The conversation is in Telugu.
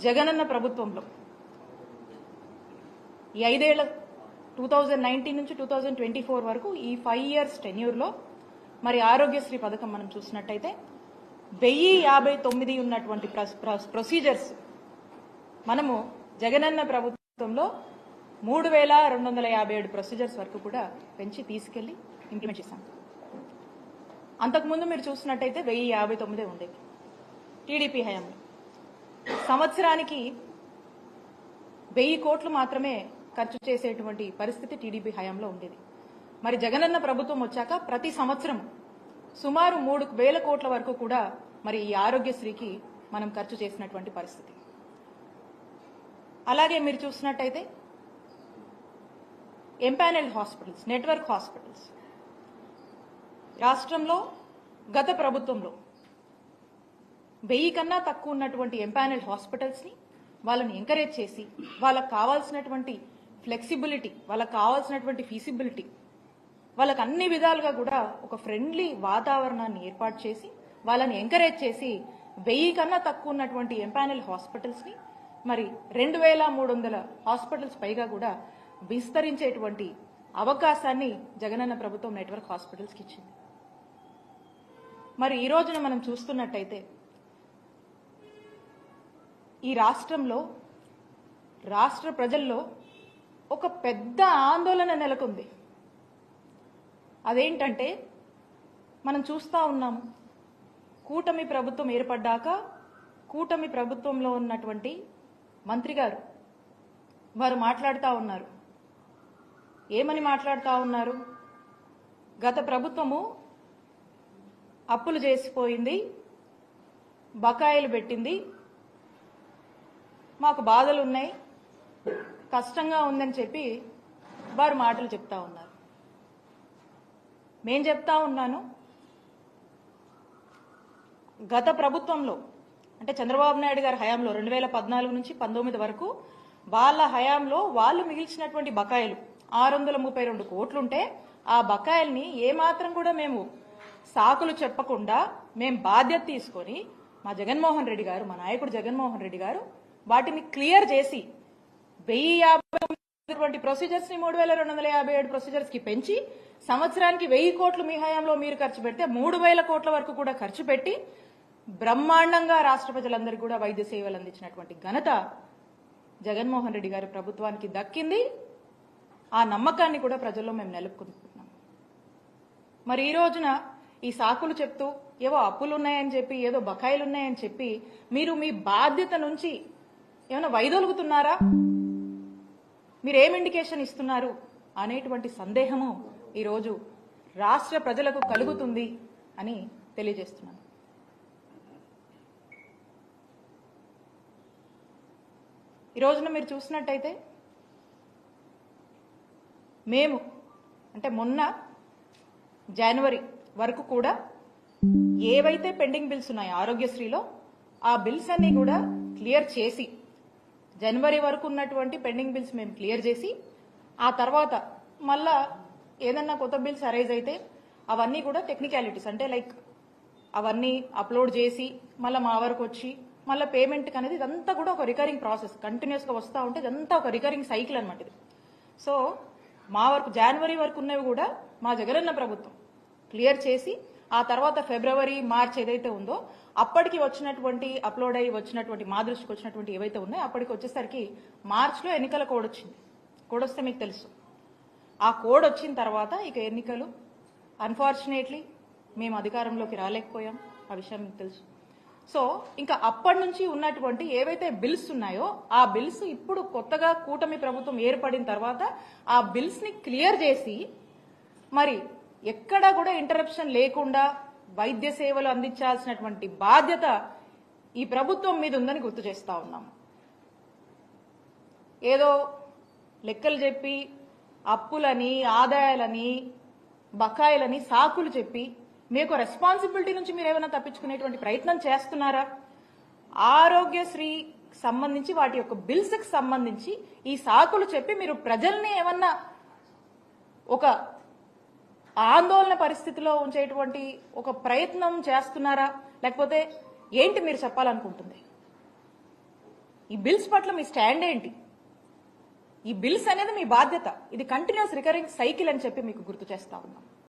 జగనన్న ప్రభుత్వంలో ఈ 5 ఏళ్ల 2019 నుంచి 2024 వరకు ఈ 5 years టెన్యూర్లో మరి ఆరోగ్యశ్రీ పథకం మనం చూసినట్టయితే 1059 ఉన్నటువంటి ప్రొసీజర్స్ మనము జగనన్న ప్రభుత్వంలో 3257 ప్రొసీజర్స్ వరకు కూడా పెంచి తీసుకెళ్లి ఇంప్లిమెంట్ చేశాం. అంతకుముందు మీరు చూసినట్టయితే 1059 ఉండేది టీడీపీ హయాంలో. సంవత్సరానికి 1000 కోట్లు మాత్రమే ఖర్చు చేసేటువంటి పరిస్థితి టీడీపీ హయాంలో ఉండేది. మరి జగనన్న ప్రభుత్వం వచ్చాక ప్రతి సంవత్సరం సుమారు 3000 కోట్ల వరకు కూడా మరి ఈ ఆరోగ్యశ్రీకి మనం ఖర్చు చేసినటువంటి పరిస్థితి. అలాగే మీరు చూసినట్టయితే ఎంపానెల్డ్ హాస్పిటల్స్, నెట్వర్క్ హాస్పిటల్స్ రాష్ట్రంలో గత ప్రభుత్వంలో 1000 కన్నా తక్కువ ఉన్నటువంటి ఎంపానెల్డ్ హాస్పిటల్స్ ని వాళ్ళని ఎంకరేజ్ చేసి వాళ్ళకు కావాల్సినటువంటి ఫ్లెక్సిబిలిటీ, వాళ్ళకు కావాల్సినటువంటి ఫీసిబిలిటీ, వాళ్ళకు అన్ని విధాలుగా కూడా ఒక ఫ్రెండ్లీ వాతావరణాన్ని ఏర్పాటు చేసి వాళ్ళని ఎంకరేజ్ చేసి 1000 కన్నా తక్కువ ఉన్నటువంటి ఎంపానెల్ హాస్పిటల్స్ ని మరి 2300 హాస్పిటల్స్ పైగా కూడా విస్తరించేటువంటి అవకాశాన్ని జగనన్న ప్రభుత్వం నెట్వర్క్ హాస్పిటల్స్ కి ఇచ్చింది. మరి ఈ రోజున మనం చూస్తున్నట్టయితే ఈ రాష్ట్రంలో రాష్ట్ర ప్రజల్లో ఒక పెద్ద ఆందోళన నెలకొంది. అదేంటంటే మనం చూస్తా ఉన్నాము, కూటమి ప్రభుత్వం ఏర్పడ్డాక కూటమి ప్రభుత్వంలో ఉన్నటువంటి మంత్రి గారు వారు మాట్లాడుతూ ఉన్నారు. ఏమని మాట్లాడుతూ ఉన్నారు? గత ప్రభుత్వము అప్పులు చేసిపోయింది, బకాయిలు పెట్టింది, మాకు బాధలు ఉన్నాయి, కష్టంగా ఉందని చెప్పి వారు మాటలు చెప్తా ఉన్నారు. నేను చెప్తా ఉన్నాను, గత ప్రభుత్వంలో అంటే చంద్రబాబు నాయుడు గారి హయాంలో 2014 నుంచి 19 వరకు వాళ్ళ హయాంలో వాళ్ళు మిగిల్చినటువంటి బకాయిలు 632 కోట్లుంటే ఆ బకాయిల్ని ఏమాత్రం కూడా మేము సాకులు చెప్పకుండా మేము బాధ్యత తీసుకొని మా జగన్మోహన్ రెడ్డి గారు, మా నాయకుడు జగన్మోహన్ రెడ్డి గారు వాటిని క్లియర్ చేసి 1050 ప్రొసీజర్స్ ని 3257 ప్రొసీజర్స్ కి పెంచి సంవత్సరానికి 1000 కోట్లు మీ హయాంలో మీరు ఖర్చు పెడితే 3000 కోట్ల వరకు కూడా ఖర్చు పెట్టి బ్రహ్మాండంగా రాష్ట్ర ప్రజలందరికీ కూడా వైద్య సేవలు అందించినటువంటి ఘనత జగన్మోహన్ రెడ్డి గారి ప్రభుత్వానికి దక్కింది. ఆ నమ్మకాన్ని కూడా ప్రజల్లో మేము నిలుపుకుంటున్నాం. మరి ఈ రోజున ఈ సాకులు చెప్తూ ఏవో అప్పులున్నాయని చెప్పి, ఏదో బకాయిలున్నాయని చెప్పి మీరు మీ బాధ్యత నుంచి ఏమైనా వైదొలుగుతున్నారా? మీరేం ఇండికేషన్ ఇస్తున్నారు అనేటువంటి సందేహము ఈరోజు రాష్ట్ర ప్రజలకు కలుగుతుంది అని తెలియజేస్తున్నాను. ఈ రోజున మీరు చూసినట్టయితే మేము అంటే మొన్న జనవరి వరకు కూడా ఏవైతే పెండింగ్ బిల్స్ ఉన్నాయో ఆరోగ్యశ్రీలో ఆ బిల్స్ అన్ని కూడా క్లియర్ చేసి జనవరి వరకు ఉన్నటువంటి పెండింగ్ బిల్స్ మేము క్లియర్ చేసి ఆ తర్వాత మళ్ళా ఏదన్నా కొత్త బిల్స్ అరైజ్ అయితే అవన్నీ కూడా టెక్నికాలిటీస్ అంటే లైక్ అవన్నీ అప్లోడ్ చేసి మళ్ళీ మా వరకు వచ్చి మళ్ళీ పేమెంట్ అనేది ఇదంతా కూడా ఒక రికరింగ్ ప్రాసెస్, కంటిన్యూస్ గా వస్తూ ఉంటే ఇదంతా ఒక రికరింగ్ సైకిల్ అనమాట ఇది. సో మా వరకు జనవరి వరకు ఉన్నవి కూడా మా జగనన్న ప్రభుత్వం క్లియర్ చేసి ఆ తర్వాత ఫిబ్రవరి, మార్చ్ ఏదైతే ఉందో అప్పటికి వచ్చినటువంటి అప్లోడ్ అయ్యి వచ్చినటువంటి మా దృష్టికి వచ్చినటువంటి ఏవైతే ఉన్నాయో అప్పటికి వచ్చేసరికి మార్చ్లో ఎన్నికల కోడ్ వచ్చింది. కోడ్ వస్తే మీకు తెలుసు. ఆ కోడ్ వచ్చిన తర్వాత ఇక ఎన్నికలు అన్ఫార్చునేట్లీ మేము అధికారంలోకి రాలేకపోయాం. ఆ విషయం మీకు తెలుసు. సో ఇంకా అప్పటి నుంచి ఉన్నటువంటి ఏవైతే బిల్స్ ఉన్నాయో ఆ బిల్స్ ఇప్పుడు కొత్తగా కూటమి ప్రభుత్వం ఏర్పడిన తర్వాత ఆ బిల్స్ ని క్లియర్ చేసి మరి ఎక్కడా కూడా ఇంటరప్షన్ లేకుండా వైద్య సేవలు అందించాల్సినటువంటి బాధ్యత ఈ ప్రభుత్వం మీద ఉందని గుర్తు చేస్తా ఉన్నాం. ఏదో లెక్కలు చెప్పి అప్పులని, ఆదాయాలని, బకాయిలని సాకులు చెప్పి మీకు రెస్పాన్సిబిలిటీ నుంచి మీరు ఏమైనా తప్పించుకునేటువంటి ప్రయత్నం చేస్తున్నారా? ఆరోగ్యశ్రీ సంబంధించి వాటి యొక్క బిల్స్ కి సంబంధించి ఈ సాకులు చెప్పి మీరు ప్రజల్ని ఏమన్నా ఒక ఆందోళన పరిస్థితిలో ఉంచేటువంటి ఒక ప్రయత్నం చేస్తున్నారా? లేకపోతే ఏంటి మీరు చెప్పాలనుకుంటుంది? ఈ బిల్స్ పట్ల మీ స్టాండ్ ఏంటి? ఈ బిల్స్ అనేది మీ బాధ్యత. ఇది కంటిన్యూస్ రికరింగ్ సైకిల్ అని చెప్పి మీకు గుర్తు చేస్తా ఉన్నాం.